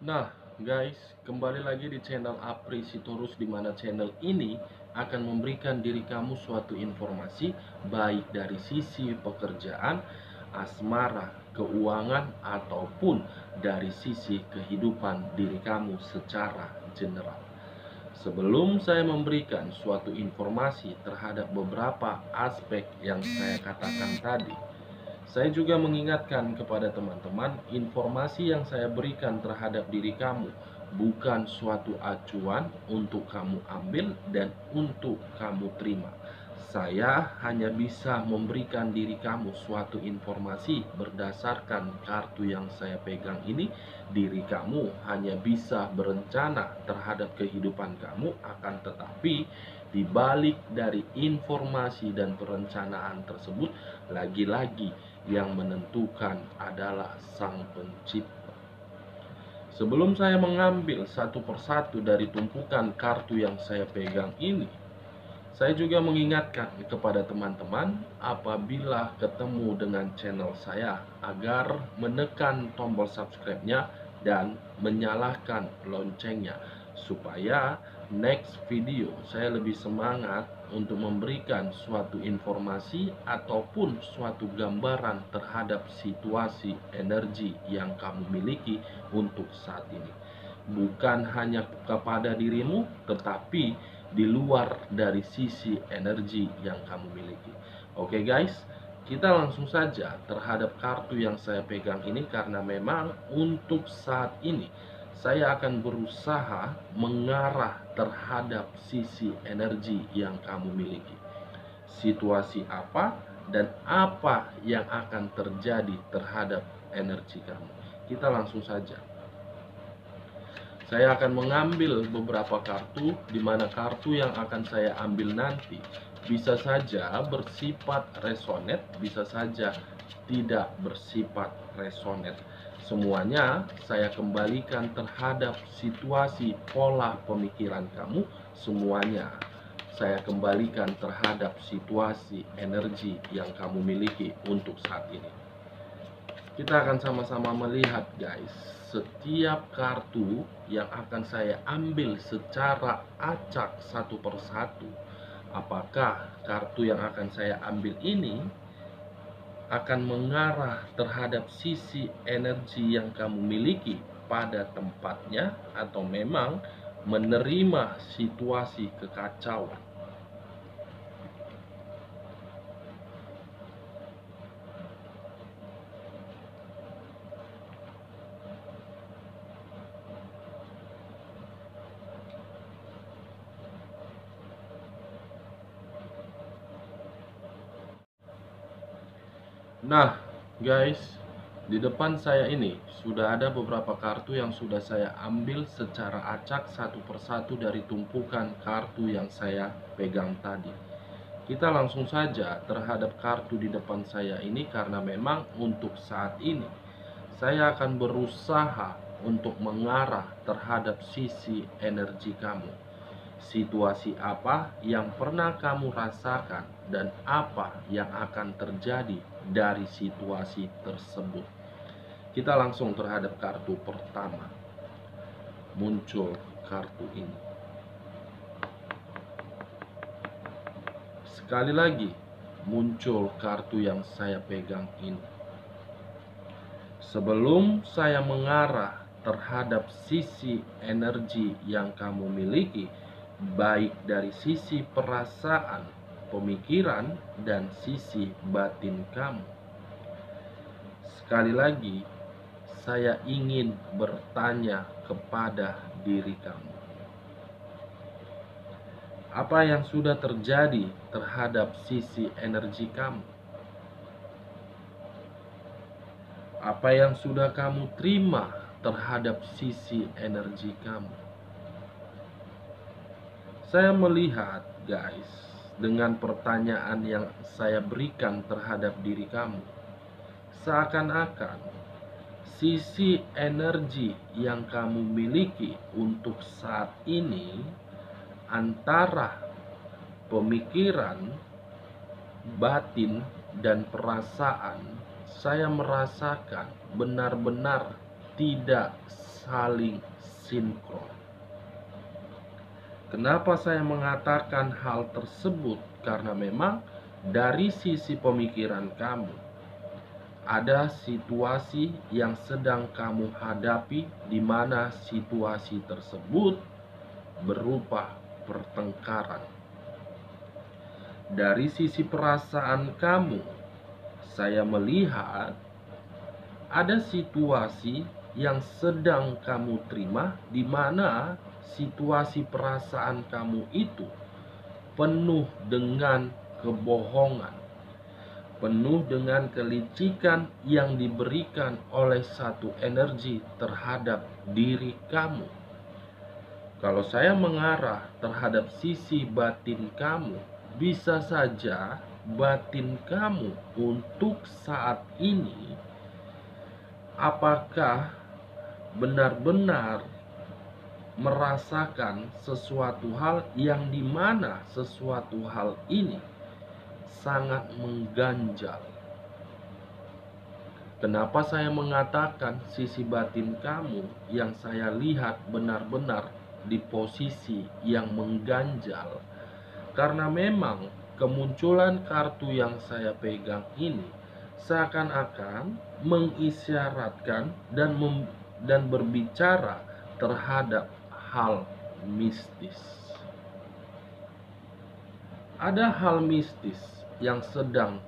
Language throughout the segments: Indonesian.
Nah, guys, kembali lagi di channel Apri Sitorus, di mana channel ini akan memberikan diri kamu suatu informasi baik dari sisi pekerjaan, asmara, keuangan, ataupun dari sisi kehidupan diri kamu secara general. Sebelum saya memberikan suatu informasi terhadap beberapa aspek yang saya katakan tadi, saya juga mengingatkan kepada teman-teman, informasi yang saya berikan terhadap diri kamu bukan suatu acuan untuk kamu ambil dan untuk kamu terima. Saya hanya bisa memberikan diri kamu suatu informasi berdasarkan kartu yang saya pegang ini. Diri kamu hanya bisa berencana terhadap kehidupan kamu, akan tetapi di balik dari informasi dan perencanaan tersebut, lagi-lagi yang menentukan adalah Sang Pencipta. Sebelum saya mengambil satu persatu dari tumpukan kartu yang saya pegang ini, saya juga mengingatkan kepada teman-teman, apabila ketemu dengan channel saya, agar menekan tombol subscribe-nya dan menyalakan loncengnya, supaya next video saya lebih semangat untuk memberikan suatu informasi ataupun suatu gambaran terhadap situasi energi yang kamu miliki untuk saat ini. Bukan hanya kepada dirimu, tetapi di luar dari sisi energi yang kamu miliki. Oke guys, kita langsung saja terhadap kartu yang saya pegang ini, karena memang untuk saat ini saya akan berusaha mengarah terhadap sisi energi yang kamu miliki. Situasi apa dan apa yang akan terjadi terhadap energi kamu. Kita langsung saja. Saya akan mengambil beberapa kartu, di mana kartu yang akan saya ambil nanti bisa saja bersifat resonate, bisa saja tidak bersifat resonate. Semuanya saya kembalikan terhadap situasi pola pemikiran kamu. Semuanya saya kembalikan terhadap situasi energi yang kamu miliki untuk saat ini. Kita akan sama-sama melihat guys, setiap kartu yang akan saya ambil secara acak satu persatu. Apakah kartu yang akan saya ambil ini akan mengarah terhadap sisi energi yang kamu miliki pada tempatnya, atau memang menerima situasi kekacauan. Nah guys, di depan saya ini sudah ada beberapa kartu yang sudah saya ambil secara acak satu persatu dari tumpukan kartu yang saya pegang tadi. Kita langsung saja terhadap kartu di depan saya ini, karena memang untuk saat ini saya akan berusaha untuk mengarah terhadap sisi energi kamu. Situasi apa yang pernah kamu rasakan dan apa yang akan terjadi dari situasi tersebut. Kita langsung terhadap kartu pertama. Muncul kartu ini. Sekali lagi muncul kartu yang saya pegang ini. Sebelum saya mengarah terhadap sisi energi yang kamu miliki, baik dari sisi perasaan, pemikiran, dan sisi batin kamu, sekali lagi saya ingin bertanya kepada diri kamu, apa yang sudah terjadi terhadap sisi energi kamu? Apa yang sudah kamu terima terhadap sisi energi kamu? Saya melihat guys, dengan pertanyaan yang saya berikan terhadap diri kamu, seakan-akan sisi energi yang kamu miliki untuk saat ini antara pemikiran, batin, dan perasaan, saya merasakan benar-benar tidak saling sinkron. Kenapa saya mengatakan hal tersebut? Karena memang dari sisi pemikiran kamu, ada situasi yang sedang kamu hadapi, di mana situasi tersebut berupa pertengkaran. Dari sisi perasaan kamu, saya melihat ada situasi yang sedang kamu terima, di mana situasi perasaan kamu itu penuh dengan kebohongan, penuh dengan kelicikan yang diberikan oleh satu energi terhadap diri kamu. Kalau saya mengarah terhadap sisi batin kamu, bisa saja batin kamu untuk saat ini apakah benar-benar merasakan sesuatu hal yang dimana sesuatu hal ini sangat mengganjal. Kenapa saya mengatakan sisi batin kamu yang saya lihat benar-benar di posisi yang mengganjal? Karena memang kemunculan kartu yang saya pegang ini seakan-akan mengisyaratkan dan berbicara terhadap hal mistis. Ada hal mistis yang sedang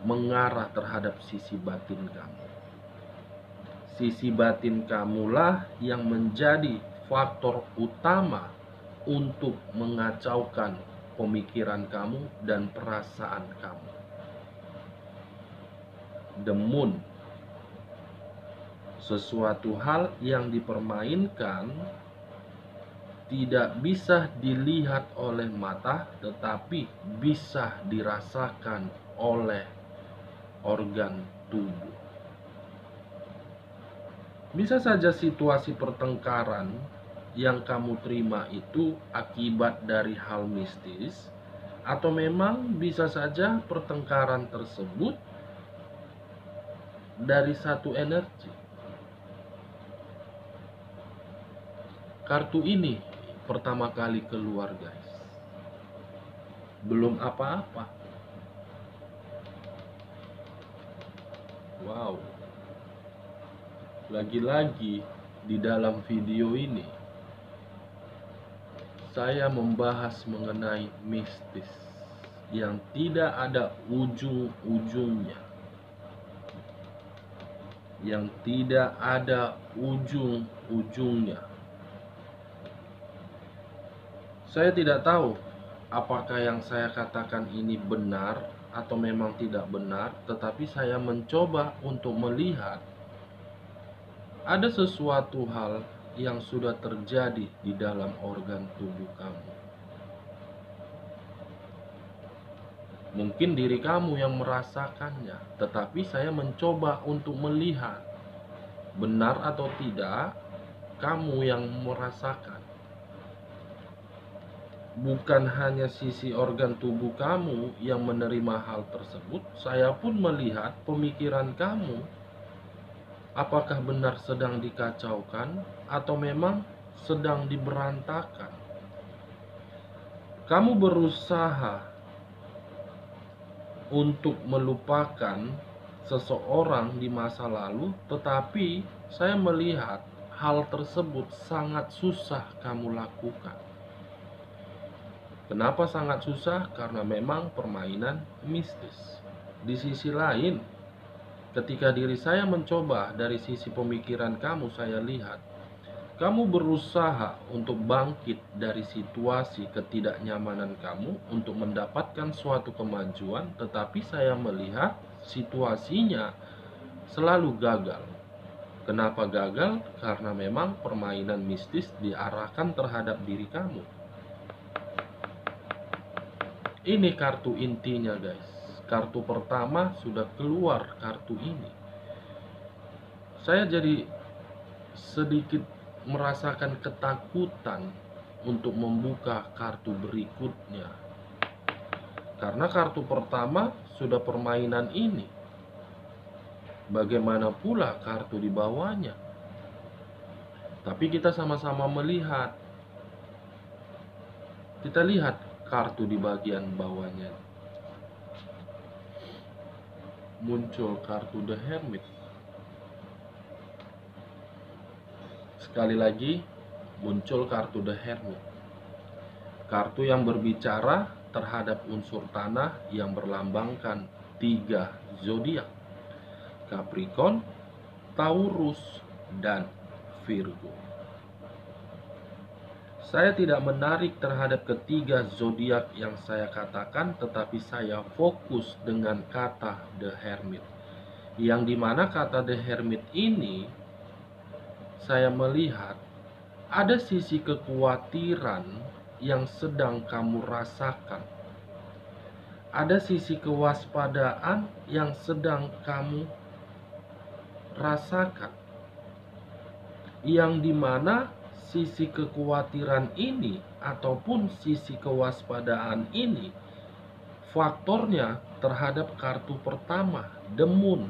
mengarah terhadap sisi batin kamu. Sisi batin kamulah yang menjadi faktor utama untuk mengacaukan pemikiran kamu dan perasaan kamu. The Moon, sesuatu hal yang dipermainkan tidak bisa dilihat oleh mata, tetapi bisa dirasakan oleh organ tubuh. Bisa saja situasi pertengkaran yang kamu terima itu akibat dari hal mistis, atau memang bisa saja pertengkaran tersebut dari satu energi. Kartu ini pertama kali keluar, guys, belum apa-apa. Wow, lagi-lagi di dalam video ini saya membahas mengenai mistis yang tidak ada ujung-ujungnya, yang tidak ada ujung-ujungnya. Saya tidak tahu apakah yang saya katakan ini benar atau memang tidak benar, tetapi saya mencoba untuk melihat ada sesuatu hal yang sudah terjadi di dalam organ tubuh kamu. Mungkin diri kamu yang merasakannya, tetapi saya mencoba untuk melihat benar atau tidak kamu yang merasakan. Bukan hanya sisi organ tubuh kamu yang menerima hal tersebut, saya pun melihat pemikiran kamu. Apakah benar sedang dikacaukan atau memang sedang diberantakan? Kamu berusaha untuk melupakan seseorang di masa lalu, tetapi saya melihat hal tersebut sangat susah kamu lakukan. Kenapa sangat susah? Karena memang permainan mistis. Di sisi lain, ketika diri saya mencoba dari sisi pemikiran kamu, saya lihat kamu berusaha untuk bangkit dari situasi ketidaknyamanan kamu untuk mendapatkan suatu kemajuan, tetapi saya melihat situasinya selalu gagal. Kenapa gagal? Karena memang permainan mistis diarahkan terhadap diri kamu. Ini kartu intinya, guys. Kartu pertama sudah keluar kartu ini. Saya jadi sedikit merasakan ketakutan untuk membuka kartu berikutnya. Karena kartu pertama sudah permainan ini. Bagaimana pula kartu di bawahnya? Tapi kita sama-sama melihat. Kita lihat kartu di bagian bawahnya. Muncul kartu The Hermit. Sekali lagi muncul kartu The Hermit. Kartu yang berbicara terhadap unsur tanah yang berlambangkan 3 zodiak: Capricorn, Taurus, dan Virgo. Saya tidak menarik terhadap ketiga zodiak yang saya katakan, tetapi saya fokus dengan kata The Hermit. Yang dimana kata The Hermit ini, saya melihat ada sisi kekhawatiran yang sedang kamu rasakan. Ada sisi kewaspadaan yang sedang kamu rasakan. Yang dimana sisi kekhawatiran ini ataupun sisi kewaspadaan ini faktornya terhadap kartu pertama, The Moon.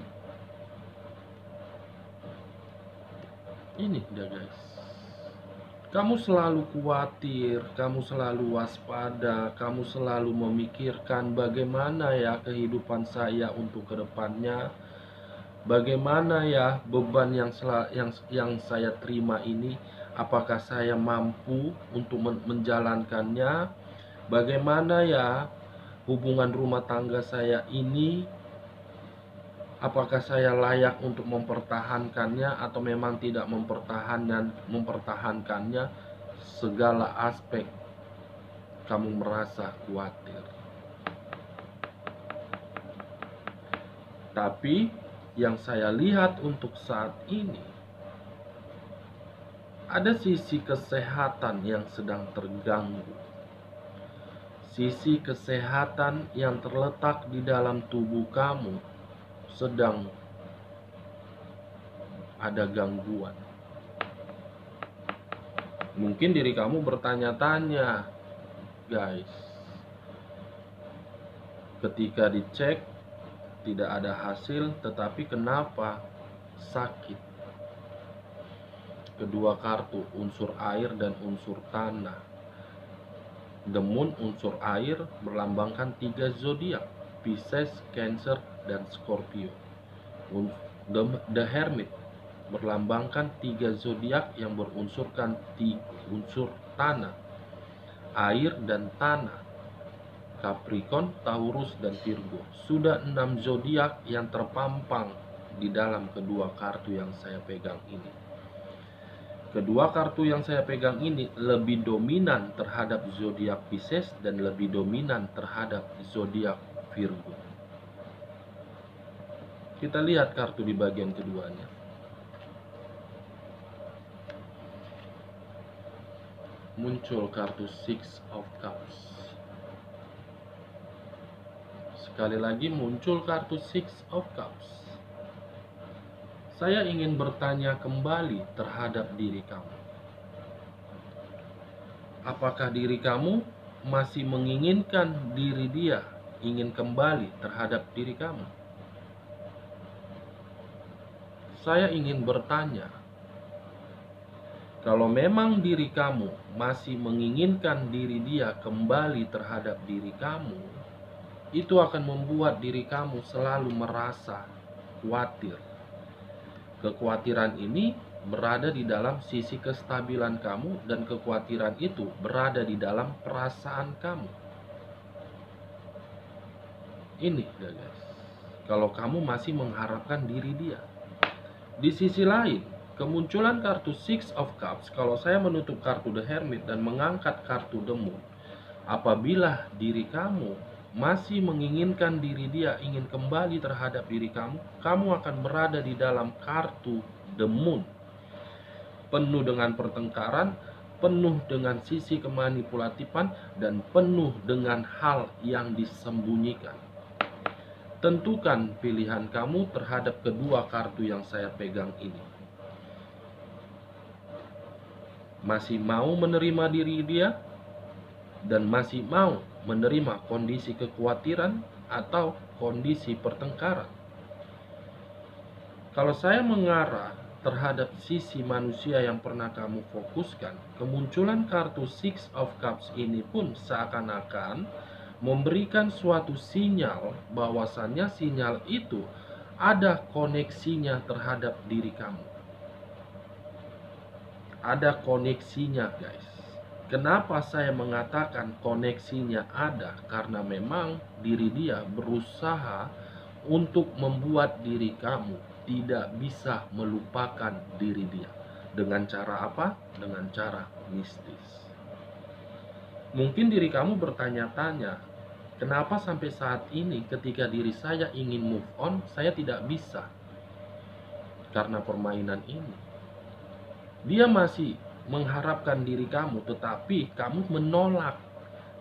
Ini dia guys. Kamu selalu khawatir, kamu selalu waspada, kamu selalu memikirkan bagaimana ya kehidupan saya untuk kedepannya. Bagaimana ya beban yang saya terima ini, apakah saya mampu untuk menjalankannya? Bagaimana ya hubungan rumah tangga saya ini, apakah saya layak untuk mempertahankannya atau memang tidak mempertahankannya? Segala aspek kamu merasa khawatir. Tapi yang saya lihat untuk saat ini, ada sisi kesehatan yang sedang terganggu. Sisi kesehatan yang terletak di dalam tubuh kamu sedang ada gangguan. Mungkin diri kamu bertanya-tanya, guys, ketika dicek tidak ada hasil, tetapi kenapa sakit? Kedua kartu, unsur air dan unsur tanah. The Moon unsur air berlambangkan 3 zodiak: Pisces, Cancer, dan Scorpio. The Hermit berlambangkan 3 zodiak yang berunsurkan unsur tanah, air, dan tanah: Capricorn, Taurus, dan Virgo. Sudah 6 zodiak yang terpampang di dalam kedua kartu yang saya pegang ini. Kedua kartu yang saya pegang ini lebih dominan terhadap zodiak Pisces dan lebih dominan terhadap zodiak Virgo. Kita lihat kartu di bagian keduanya. Muncul kartu Six of Cups. Sekali lagi muncul kartu Six of Cups. Saya ingin bertanya kembali terhadap diri kamu. Apakah diri kamu masih menginginkan diri dia ingin kembali terhadap diri kamu? Saya ingin bertanya, kalau memang diri kamu masih menginginkan diri dia kembali terhadap diri kamu, itu akan membuat diri kamu selalu merasa khawatir. Kekhawatiran ini berada di dalam sisi kestabilan kamu, dan kekhawatiran itu berada di dalam perasaan kamu. Ini guys, kalau kamu masih mengharapkan diri dia. Di sisi lain, kemunculan kartu Six of Cups, kalau saya menutup kartu The Hermit dan mengangkat kartu The Moon, apabila diri kamu masih menginginkan diri dia ingin kembali terhadap diri kamu, kamu akan berada di dalam kartu The Moon. Penuh dengan pertengkaran, penuh dengan sisi kemanipulatifan, dan penuh dengan hal yang disembunyikan. Tentukan pilihan kamu terhadap kedua kartu yang saya pegang ini. Masih mau menerima diri dia dan masih mau menerima kondisi kekhawatiran atau kondisi pertengkaran? Kalau saya mengarah terhadap sisi manusia yang pernah kamu fokuskan, kemunculan kartu Six of Cups ini pun seakan-akan memberikan suatu sinyal bahwasannya sinyal itu ada koneksinya terhadap diri kamu. Ada koneksinya, guys. Kenapa saya mengatakan koneksinya ada? Karena memang diri dia berusaha untuk membuat diri kamu tidak bisa melupakan diri dia. Dengan cara apa? Dengan cara mistis. Mungkin diri kamu bertanya-tanya, kenapa sampai saat ini ketika diri saya ingin move on, saya tidak bisa? Karena permainan ini. Dia masih mengharapkan diri kamu, tetapi kamu menolak.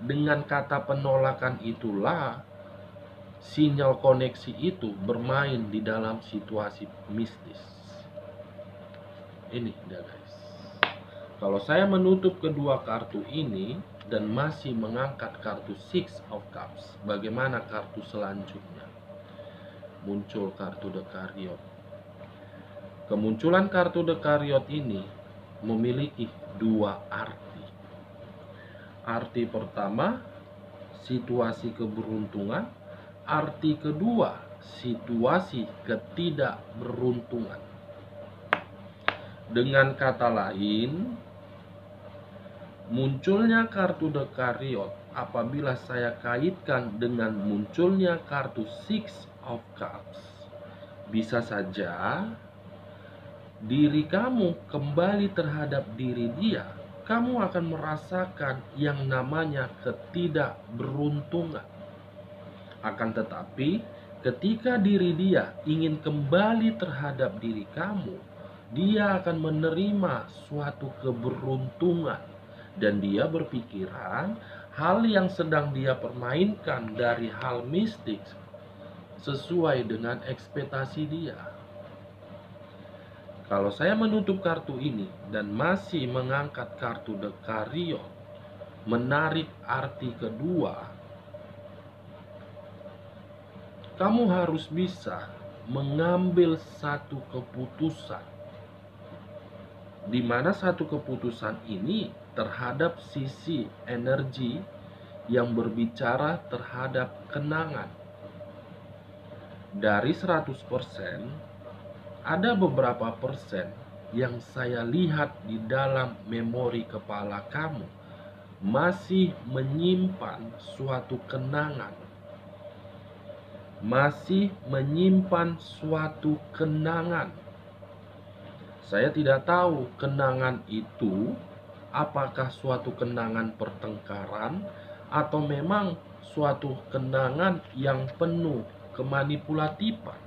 Dengan kata penolakan itulah sinyal koneksi itu bermain di dalam situasi mistis. Ini dia, guys. Kalau saya menutup kedua kartu ini dan masih mengangkat kartu Six of Cups, bagaimana kartu selanjutnya? Muncul kartu The Chariot. Kemunculan kartu The Chariot ini memiliki dua arti. Arti pertama, situasi keberuntungan. Arti kedua, situasi ketidakberuntungan. Dengan kata lain, munculnya kartu The Chariot apabila saya kaitkan dengan munculnya kartu Six of Cups, bisa saja diri kamu kembali terhadap diri dia. Kamu akan merasakan yang namanya ketidakberuntungan. Akan tetapi, ketika diri dia ingin kembali terhadap diri kamu, dia akan menerima suatu keberuntungan. Dan dia berpikiran hal yang sedang dia permainkan dari hal mistik sesuai dengan ekspektasi dia. Kalau saya menutup kartu ini dan masih mengangkat kartu The Chariot, menarik arti kedua, kamu harus bisa mengambil satu keputusan, di mana satu keputusan ini terhadap sisi energi yang berbicara terhadap kenangan. Dari 100%, ada beberapa persen yang saya lihat di dalam memori kepala kamu masih menyimpan suatu kenangan. Masih menyimpan suatu kenangan. Saya tidak tahu kenangan itu apakah suatu kenangan pertengkaran atau memang suatu kenangan yang penuh kemanipulatifan.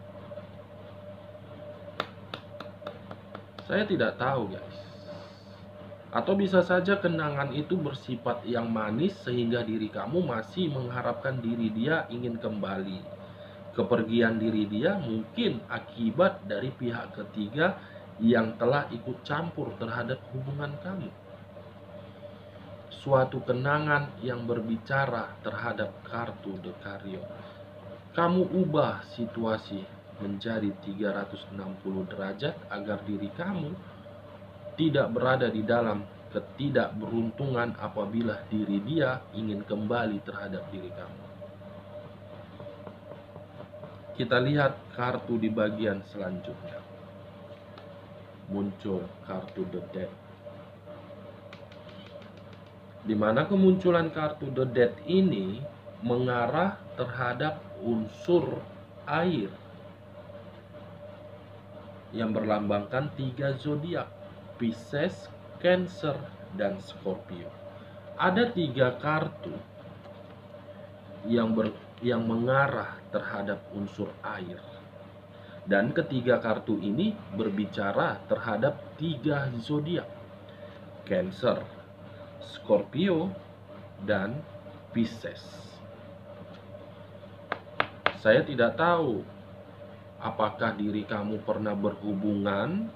Saya tidak tahu, guys. Atau bisa saja kenangan itu bersifat yang manis sehingga diri kamu masih mengharapkan diri dia ingin kembali. Kepergian diri dia mungkin akibat dari pihak ketiga yang telah ikut campur terhadap hubungan kamu. Suatu kenangan yang berbicara terhadap kartu The Chariot. Kamu ubah situasi menjadi 360 derajat agar diri kamu tidak berada di dalam ketidakberuntungan apabila diri dia ingin kembali terhadap diri kamu. Kita lihat kartu di bagian selanjutnya. Muncul kartu The Death. Di mana kemunculan kartu The Death ini mengarah terhadap unsur air yang berlambangkan 3 zodiak, Pisces, Cancer, dan Scorpio. Ada 3 kartu yang mengarah terhadap unsur air. Dan ketiga kartu ini berbicara terhadap 3 zodiak, Cancer, Scorpio, dan Pisces. Saya tidak tahu apakah diri kamu pernah berhubungan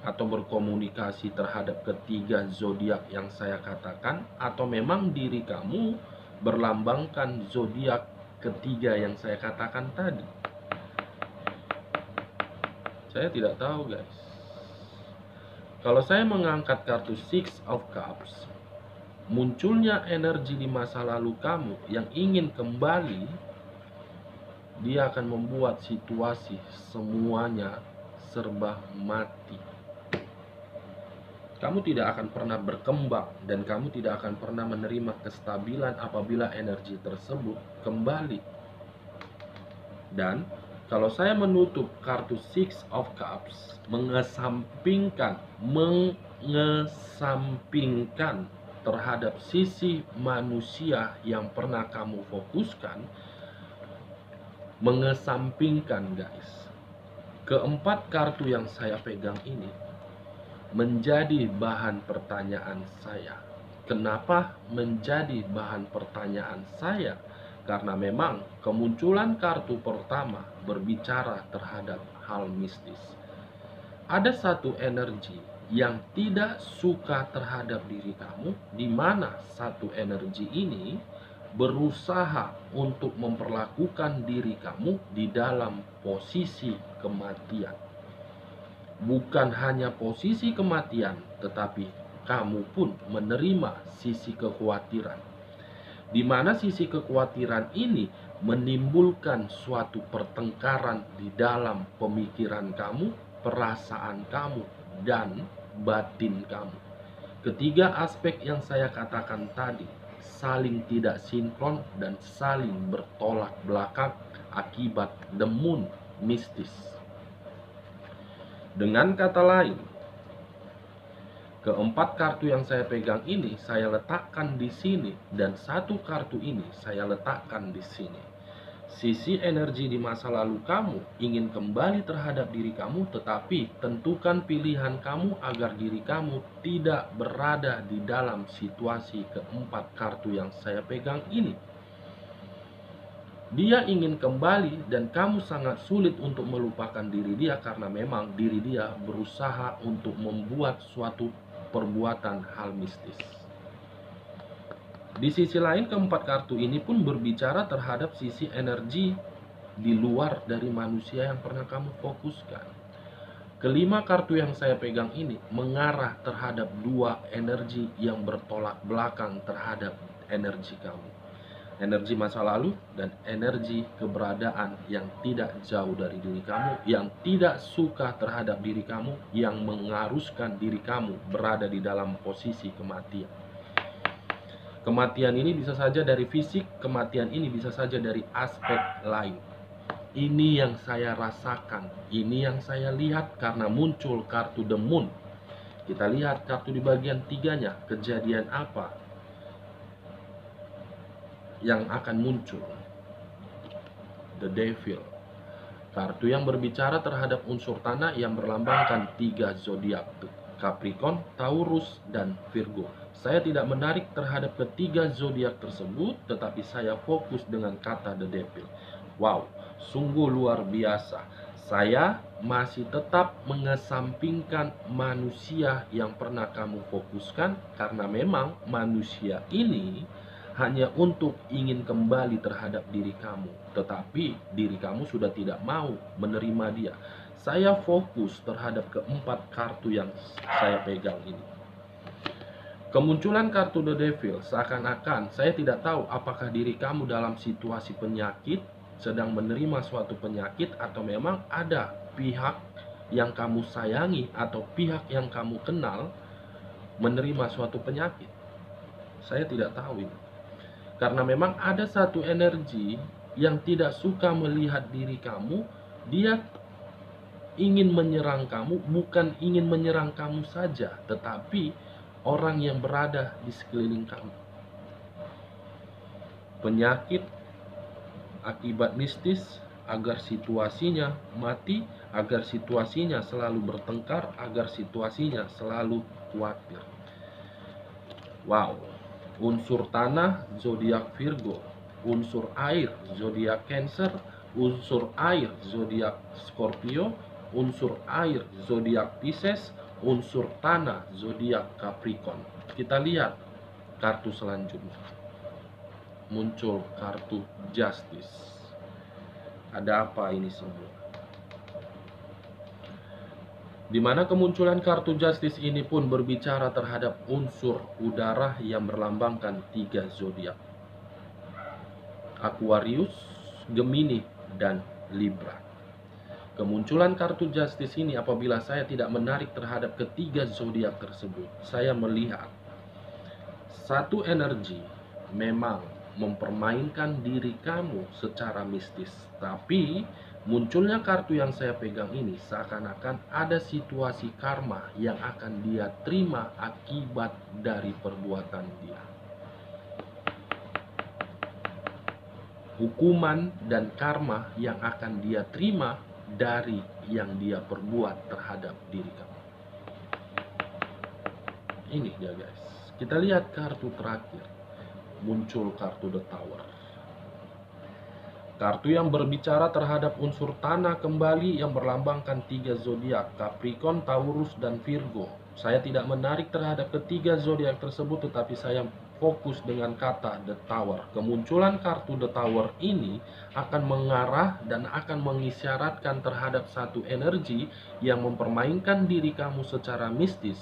atau berkomunikasi terhadap ketiga zodiak yang saya katakan, atau memang diri kamu berlambangkan zodiak ketiga yang saya katakan tadi. Saya tidak tahu, guys. Kalau saya mengangkat kartu Six of Cups, munculnya energi di masa lalu kamu yang ingin kembali, dia akan membuat situasi semuanya serba mati. Kamu tidak akan pernah berkembang dan kamu tidak akan pernah menerima kestabilan apabila energi tersebut kembali. Dan kalau saya menutup kartu Six of Cups, mengesampingkan terhadap sisi manusia yang pernah kamu fokuskan, mengesampingkan guys. Keempat kartu yang saya pegang ini menjadi bahan pertanyaan saya. Kenapa menjadi bahan pertanyaan saya? Karena memang kemunculan kartu pertama berbicara terhadap hal mistis. Ada satu energi yang tidak suka terhadap diri kamu, di mana satu energi ini berusaha untuk memperlakukan diri kamu di dalam posisi kematian. Bukan hanya posisi kematian, tetapi kamu pun menerima sisi kekhawatiran, di mana sisi kekhawatiran ini menimbulkan suatu pertengkaran di dalam pemikiran kamu, perasaan kamu, dan batin kamu. Ketiga aspek yang saya katakan tadi saling tidak sinkron dan saling bertolak belakang akibat the moon mistis. Dengan kata lain, keempat kartu yang saya pegang ini saya letakkan di sini dan satu kartu ini saya letakkan di sini. Sisi energi di masa lalu kamu ingin kembali terhadap diri kamu, tetapi tentukan pilihan kamu agar diri kamu tidak berada di dalam situasi keempat kartu yang saya pegang ini. Dia ingin kembali dan kamu sangat sulit untuk melupakan diri dia karena memang diri dia berusaha untuk membuat suatu perbuatan hal mistis. Di sisi lain, keempat kartu ini pun berbicara terhadap sisi energi di luar dari manusia yang pernah kamu fokuskan. Kelima kartu yang saya pegang ini mengarah terhadap dua energi yang bertolak belakang terhadap energi kamu. Energi masa lalu dan energi keberadaan yang tidak jauh dari diri kamu, yang tidak suka terhadap diri kamu, yang mengharuskan diri kamu berada di dalam posisi kematian. Kematian ini bisa saja dari fisik, kematian ini bisa saja dari aspek lain. Ini yang saya rasakan, ini yang saya lihat karena muncul kartu The Moon. Kita lihat kartu di bagian tiganya, kejadian apa yang akan muncul. The Devil, kartu yang berbicara terhadap unsur tanah yang berlambangkan 3 zodiak, Capricorn, Taurus, dan Virgo. Saya tidak menarik terhadap ketiga zodiak tersebut, tetapi saya fokus dengan kata The Devil. Wow, sungguh luar biasa. Saya masih tetap mengesampingkan manusia yang pernah kamu fokuskan, karena memang manusia ini hanya untuk ingin kembali terhadap diri kamu, tetapi diri kamu sudah tidak mau menerima dia. Saya fokus terhadap keempat kartu yang saya pegang ini. Kemunculan kartu The Devil seakan-akan saya tidak tahu apakah diri kamu dalam situasi penyakit, sedang menerima suatu penyakit, atau memang ada pihak yang kamu sayangi atau pihak yang kamu kenal menerima suatu penyakit. Saya tidak tahu ini. Karena memang ada satu energi yang tidak suka melihat diri kamu, dia ingin menyerang kamu, bukan ingin menyerang kamu saja, tetapi orang yang berada di sekeliling kamu. Penyakit akibat mistis, agar situasinya mati, agar situasinya selalu bertengkar, agar situasinya selalu khawatir. Wow. Unsur tanah zodiak Virgo, unsur air zodiak Cancer, unsur air zodiak Scorpio, unsur air zodiak Pisces, unsur tanah zodiak Capricorn. Kita lihat kartu selanjutnya. Muncul kartu Justice. Ada apa ini semua? Di mana kemunculan kartu Justice ini pun berbicara terhadap unsur udara yang berlambangkan 3 zodiak: Aquarius, Gemini, dan Libra. Kemunculan kartu Justice ini apabila saya tidak menarik terhadap ketiga zodiak tersebut, saya melihat satu energi memang mempermainkan diri kamu secara mistis, tapi munculnya kartu yang saya pegang ini seakan-akan ada situasi karma yang akan dia terima akibat dari perbuatan dia. Hukuman dan karma yang akan dia terima dari yang dia perbuat terhadap diri kamu. Ini dia guys. Kita lihat kartu terakhir. Muncul kartu The Tower. Kartu yang berbicara terhadap unsur tanah kembali yang berlambangkan 3 zodiak, Capricorn, Taurus, dan Virgo. Saya tidak menarik terhadap ketiga zodiak tersebut, tetapi saya fokus dengan kata The Tower. Kemunculan kartu The Tower ini akan mengarah dan akan mengisyaratkan terhadap satu energi yang mempermainkan diri kamu secara mistis.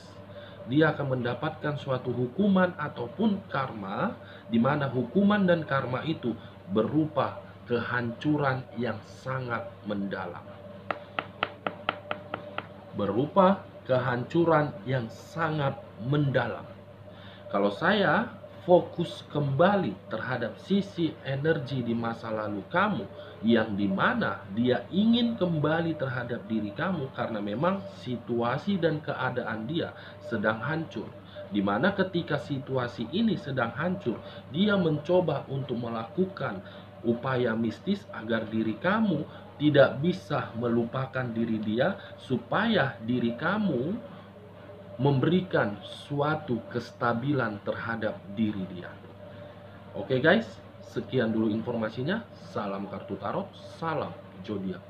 Dia akan mendapatkan suatu hukuman ataupun karma, di mana hukuman dan karma itu berupa kehancuran yang sangat mendalam. Berupa kehancuran yang sangat mendalam. Kalau saya fokus kembali terhadap sisi energi di masa lalu kamu, yang dimana dia ingin kembali terhadap diri kamu karena memang situasi dan keadaan dia sedang hancur. Dimana ketika situasi ini sedang hancur, dia mencoba untuk melakukan upaya mistis agar diri kamu tidak bisa melupakan diri dia, supaya diri kamu memberikan suatu kestabilan terhadap diri dia. Oke guys, sekian dulu informasinya. Salam kartu tarot, salam zodiak.